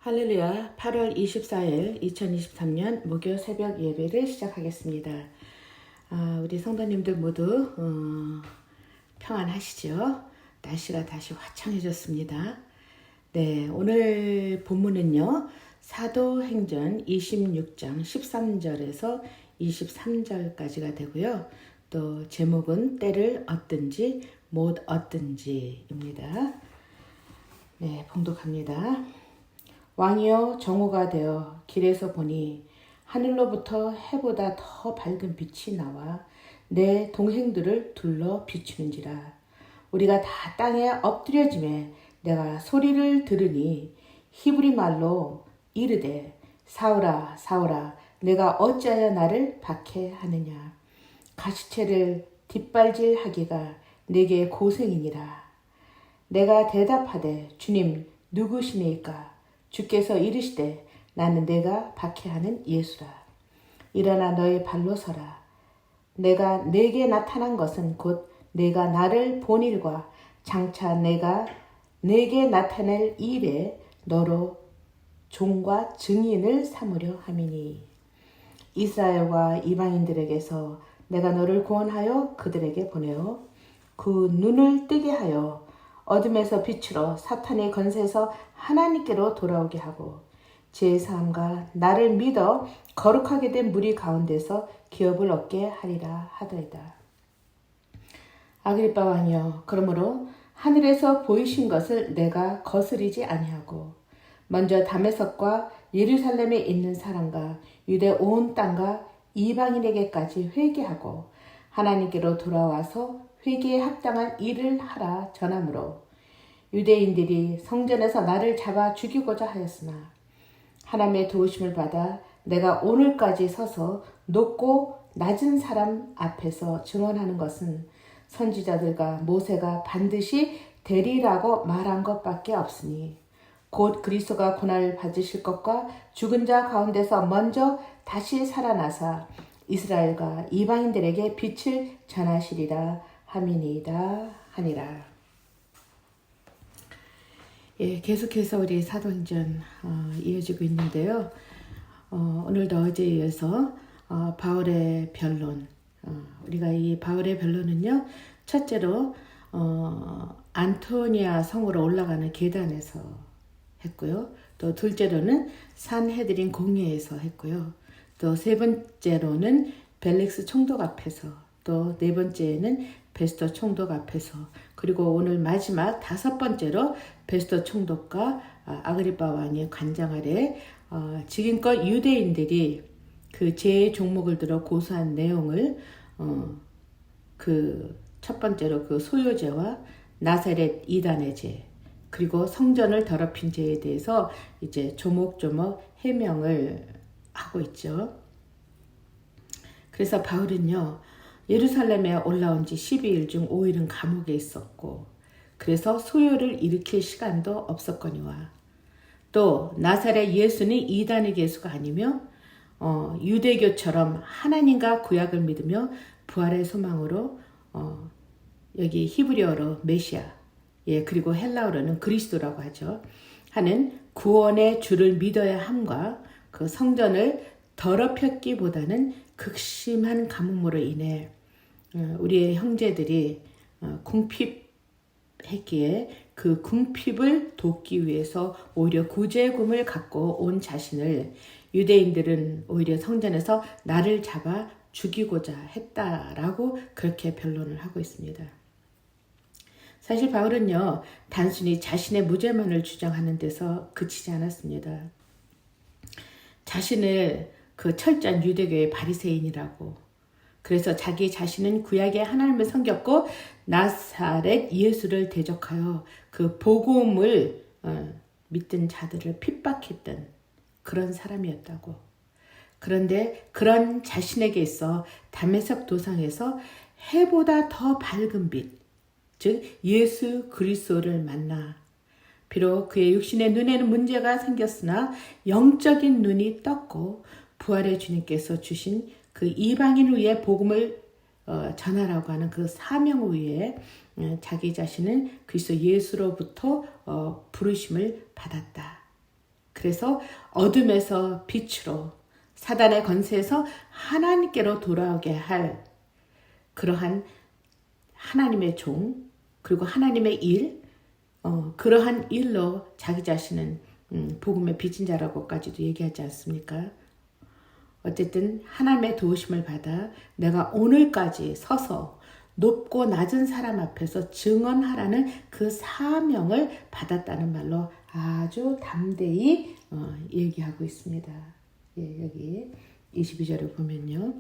할렐루야. 8월 24일 2023년 목요 새벽 예배를 시작하겠습니다. 우리 성도님들 모두 평안하시죠? 날씨가 다시 화창해졌습니다. 네, 오늘 본문은요. 사도행전 26장 13절에서 23절까지가 되고요. 또 제목은 때를 얻든지 못 얻든지입니다. 네, 봉독합니다. 왕이여 정오가 되어 길에서 보니 하늘로부터 해보다 더 밝은 빛이 나와 내 동행들을 둘러 비추는지라. 우리가 다 땅에 엎드려지매 내가 소리를 들으니 히브리 말로 이르되 사울아 사울아 내가 어찌하여 나를 박해하느냐. 가시체를 뒷발질하기가 내게 고생이니라. 내가 대답하되 주님 누구시니까? 주께서 이르시되 나는 내가 박해하는 예수라. 일어나 너의 발로 서라. 내가 내게 나타난 것은 곧 내가 나를 본 일과 장차 내가 내게 나타낼 일에 너로 종과 증인을 삼으려 함이니. 이스라엘과 이방인들에게서 내가 너를 구원하여 그들에게 보내어 그 눈을 뜨게 하여 어둠에서 빛으로 사탄의 건세에서 하나님께로 돌아오게 하고 제사함과 나를 믿어 거룩하게 된 무리 가운데서 기업을 얻게 하리라 하더이다. 아그리빠 왕이여, 그러므로 하늘에서 보이신 것을 내가 거스리지 아니하고 먼저 다메섹과 예루살렘에 있는 사람과 유대 온 땅과 이방인에게까지 회개하고 하나님께로 돌아와서 회개에 합당한 일을 하라 전하므로 유대인들이 성전에서 나를 잡아 죽이고자 하였으나 하나님의 도우심을 받아 내가 오늘까지 서서 높고 낮은 사람 앞에서 증언하는 것은 선지자들과 모세가 반드시 되리라고 말한 것밖에 없으니 곧 그리스도가 고난을 받으실 것과 죽은 자 가운데서 먼저 다시 살아나사 이스라엘과 이방인들에게 빛을 전하시리라 함이니이다 하니라. 예, 계속해서 우리 사도행전 이어지고 있는데요. 오늘도 어제에 이어서 바울의 변론. 우리가 이 바울의 변론은요. 첫째로 안토니아 성으로 올라가는 계단에서 했고요. 또 둘째로는 산헤드린 공회에서 했고요. 또 세 번째로는 벨릭스 총독 앞에서, 또 네 번째는 베스토 총독 앞에서, 그리고 오늘 마지막 다섯 번째로 베스토 총독과 아그리빠 왕의 관장 아래 지금껏 유대인들이 그 제 종목을 들어 고소한 내용을 그 첫 번째로 그 소요죄와 나사렛 이단의 죄, 그리고 성전을 더럽힌 죄에 대해서 이제 조목조목 해명을 하고 있죠. 그래서 바울은요, 예루살렘에 올라온 지 12일 중 5일은 감옥에 있었고, 그래서 소요를 일으킬 시간도 없었거니와, 또 나사렛 예수는 이단의 예수가 아니며 유대교처럼 하나님과 구약을 믿으며 부활의 소망으로 여기 히브리어로 메시아, 예, 그리고 헬라어로는 그리스도라고 하죠. 하는 구원의 주를 믿어야 함과 그 성전을 더럽혔기보다는 극심한 가뭄으로 인해 우리의 형제들이 궁핍했기에 그 궁핍을 돕기 위해서 오히려 구제금을 갖고 온 자신을 유대인들은 오히려 성전에서 나를 잡아 죽이고자 했다라고 그렇게 변론을 하고 있습니다. 사실 바울은요, 단순히 자신의 무죄만을 주장하는 데서 그치지 않았습니다. 자신을 그 철저한 유대교의 바리새인이라고, 그래서 자기 자신은 구약의 하나님을 섬겼고 나사렛 예수를 대적하여 그 복음을 믿던 자들을 핍박했던 그런 사람이었다고. 그런데 그런 자신에게 있어 다메섹 도상에서 해보다 더 밝은 빛, 즉 예수 그리스도를 만나 비록 그의 육신의 눈에는 문제가 생겼으나 영적인 눈이 떴고 부활의 주님께서 주신 그 이방인 위에 복음을 전하라고 하는 그 사명 위에 자기 자신은 그리스도 예수로부터 부르심을 받았다. 그래서 어둠에서 빛으로, 사단의 권세에서 하나님께로 돌아오게 할 그러한 하나님의 종, 그리고 하나님의 일, 그러한 일로 자기 자신은 복음의 빚진 자라고까지도 얘기하지 않습니까? 어쨌든 하나님의 도우심을 받아 내가 오늘까지 서서 높고 낮은 사람 앞에서 증언하라는 그 사명을 받았다는 말로 아주 담대히 얘기하고 있습니다. 예, 여기 22절을 보면요.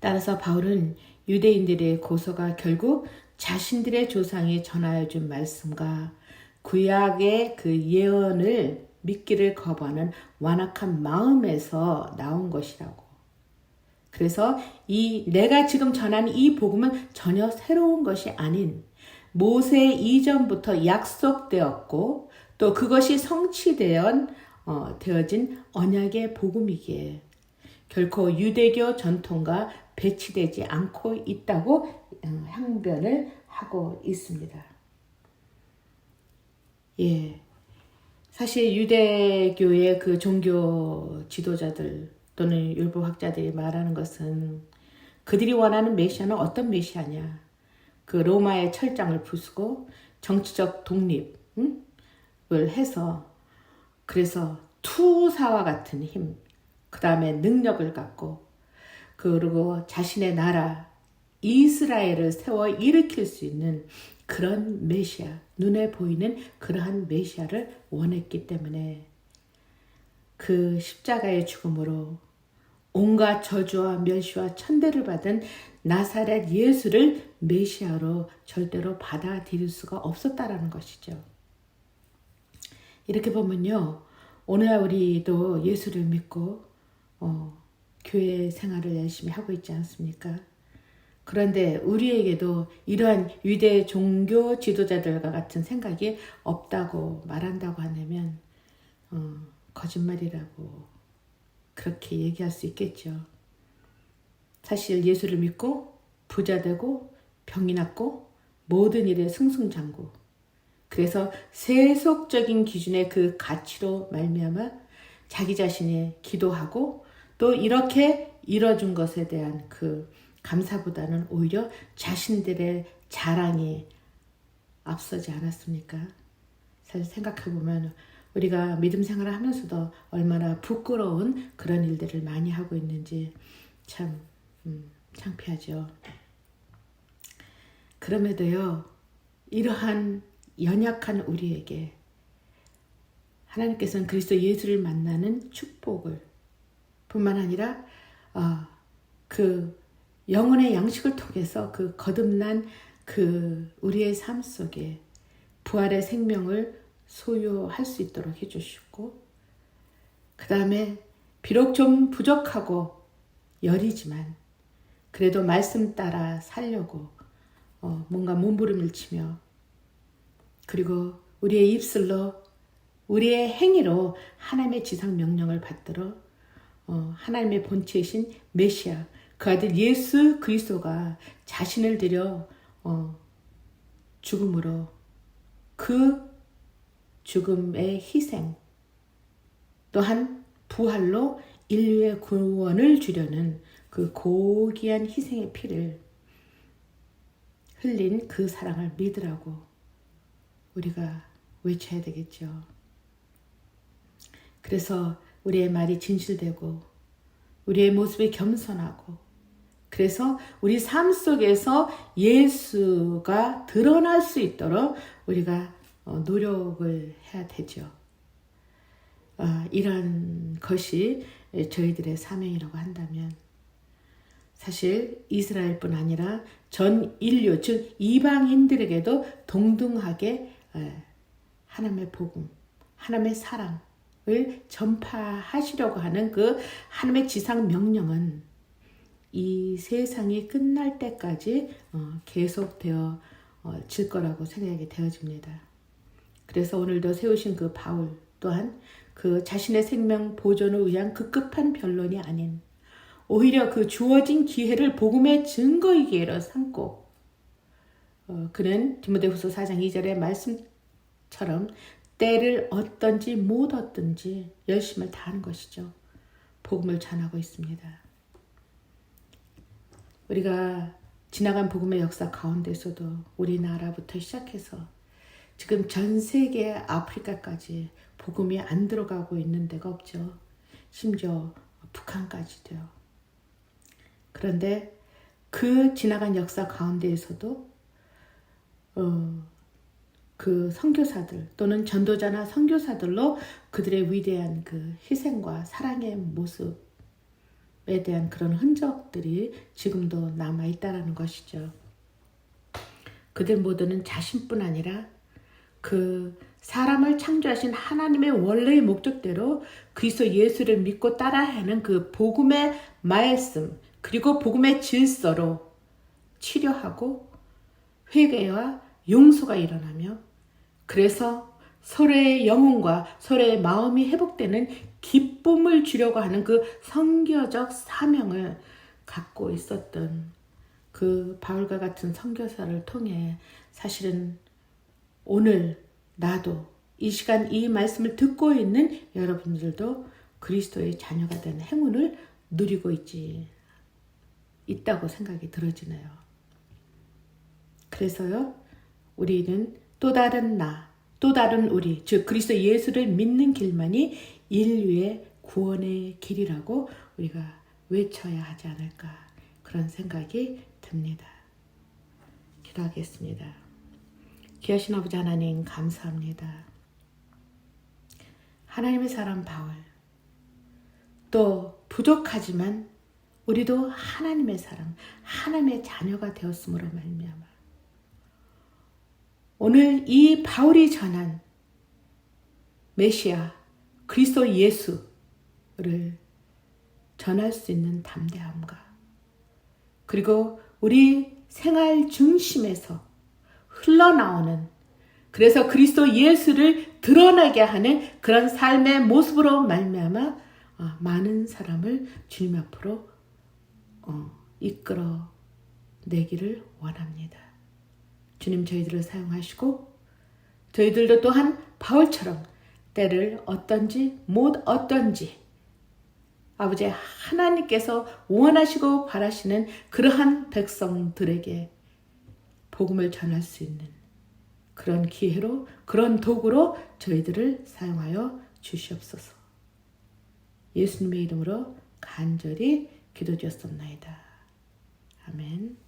따라서 바울은 유대인들의 고소가 결국 자신들의 조상이 전하여 준 말씀과 구약의 그 예언을 믿기를 거부하는 완악한 마음에서 나온 것이라고. 그래서 내가 지금 전하는 이 복음은 전혀 새로운 것이 아닌 모세 이전부터 약속되었고 또 그것이 성취되어진 언약의 복음이기에 결코 유대교 전통과 배치되지 않고 있다고 항변을 하고 있습니다. 예, 사실 유대교의 그 종교 지도자들 또는 율법학자들이 말하는 것은 그들이 원하는 메시아는 어떤 메시아냐? 그 로마의 철장을 부수고 정치적 독립을 해서 그래서 투사와 같은 힘, 그 다음에 능력을 갖고 그리고 자신의 나라 이스라엘을 세워 일으킬 수 있는 그런 메시아, 눈에 보이는 그러한 메시아를 원했기 때문에 그 십자가의 죽음으로 온갖 저주와 멸시와 천대를 받은 나사렛 예수를 메시아로 절대로 받아들일 수가 없었다라는 것이죠. 이렇게 보면요, 오늘날 우리도 예수를 믿고 교회 생활을 열심히 하고 있지 않습니까? 그런데 우리에게도 이러한 유대 종교 지도자들과 같은 생각이 없다고 말한다고 하면 거짓말이라고 그렇게 얘기할 수 있겠죠. 사실 예수를 믿고 부자 되고 병이 낫고 모든 일에 승승장구. 그래서 세속적인 기준의 그 가치로 말미암아 자기 자신이 기도하고 또 이렇게 이뤄준 것에 대한 그 감사보다는 오히려 자신들의 자랑이 앞서지 않았습니까? 사실 생각해보면 우리가 믿음 생활을 하면서도 얼마나 부끄러운 그런 일들을 많이 하고 있는지 참 창피하죠. 그럼에도요, 이러한 연약한 우리에게 하나님께서는 그리스도 예수를 만나는 축복을 뿐만 아니라 그 영혼의 양식을 통해서 그 거듭난 그 우리의 삶 속에 부활의 생명을 소유할 수 있도록 해주시고 그 다음에 비록 좀 부족하고 여리지만 그래도 말씀 따라 살려고 뭔가 몸부림을 치며 그리고 우리의 입술로 우리의 행위로 하나님의 지상 명령을 받들어 하나님의 본체이신 메시아 그 아들 예수 그리스도가 자신을 들여 죽음으로 그 죽음의 희생 또한 부활로 인류의 구원을 주려는 그 고귀한 희생의 피를 흘린 그 사랑을 믿으라고 우리가 외쳐야 되겠죠. 그래서 우리의 말이 진실되고 우리의 모습이 겸손하고 그래서 우리 삶 속에서 예수가 드러날 수 있도록 우리가 노력을 해야 되죠. 이런 것이 저희들의 사명이라고 한다면 사실 이스라엘뿐 아니라 전 인류 즉 이방인들에게도 동등하게 하나님의 복음, 하나님의 사랑을 전파하시려고 하는 그 하나님의 지상 명령은 이 세상이 끝날 때까지 계속되어 질 거라고 생각이 되어집니다. 그래서 오늘도 세우신 그 바울 또한 그 자신의 생명 보존을 위한 급급한 변론이 아닌 오히려 그 주어진 기회를 복음의 증거이기로 삼고 그는 디모데후서 4장 2절의 말씀처럼 때를 얻든지 못 얻든지 열심을 다하는 것이죠. 복음을 전하고 있습니다. 우리가 지나간 복음의 역사 가운데서도 우리나라부터 시작해서 지금 전 세계 아프리카까지 복음이 안 들어가고 있는 데가 없죠. 심지어 북한까지도요. 그런데 그 지나간 역사 가운데에서도 그 선교사들 또는 전도자나 선교사들로 그들의 위대한 그 희생과 사랑의 모습에 대한 그런 흔적들이 지금도 남아있다는 것이죠. 그들 모두는 자신뿐 아니라 그 사람을 창조하신 하나님의 원래의 목적대로 그리스도 예수를 믿고 따라하는 그 복음의 말씀 그리고 복음의 질서로 치료하고 회개와 용서가 일어나며 그래서 서로의 영혼과 서로의 마음이 회복되는 기쁨을 주려고 하는 그 선교적 사명을 갖고 있었던 그 바울과 같은 선교사를 통해 사실은 오늘 나도 이 시간 이 말씀을 듣고 있는 여러분들도 그리스도의 자녀가 된 행운을 누리고 있다고 생각이 들어지네요. 그래서요, 우리는 또 다른 나, 또 다른 우리, 즉 그리스도 예수를 믿는 길만이 인류의 구원의 길이라고 우리가 외쳐야 하지 않을까 그런 생각이 듭니다. 기도하겠습니다. 귀하신 아버지 하나님 감사합니다. 하나님의 사람 바울, 또 부족하지만 우리도 하나님의 사람, 하나님의 자녀가 되었음으로 말미암아 오늘 이 바울이 전한 메시아 그리스도 예수를 전할 수 있는 담대함과 그리고 우리 생활 중심에서 흘러나오는 그래서 그리스도 예수를 드러나게 하는 그런 삶의 모습으로 말미암아 많은 사람을 주님 앞으로 이끌어 내기를 원합니다. 주님 저희들을 사용하시고 저희들도 또한 바울처럼 때를 얻든지 못 얻든지 아버지 하나님께서 원하시고 바라시는 그러한 백성들에게 복음을 전할 수 있는 그런 기회로 그런 도구로 저희들을 사용하여 주시옵소서. 예수님의 이름으로 간절히 기도드렸습니다. 아멘.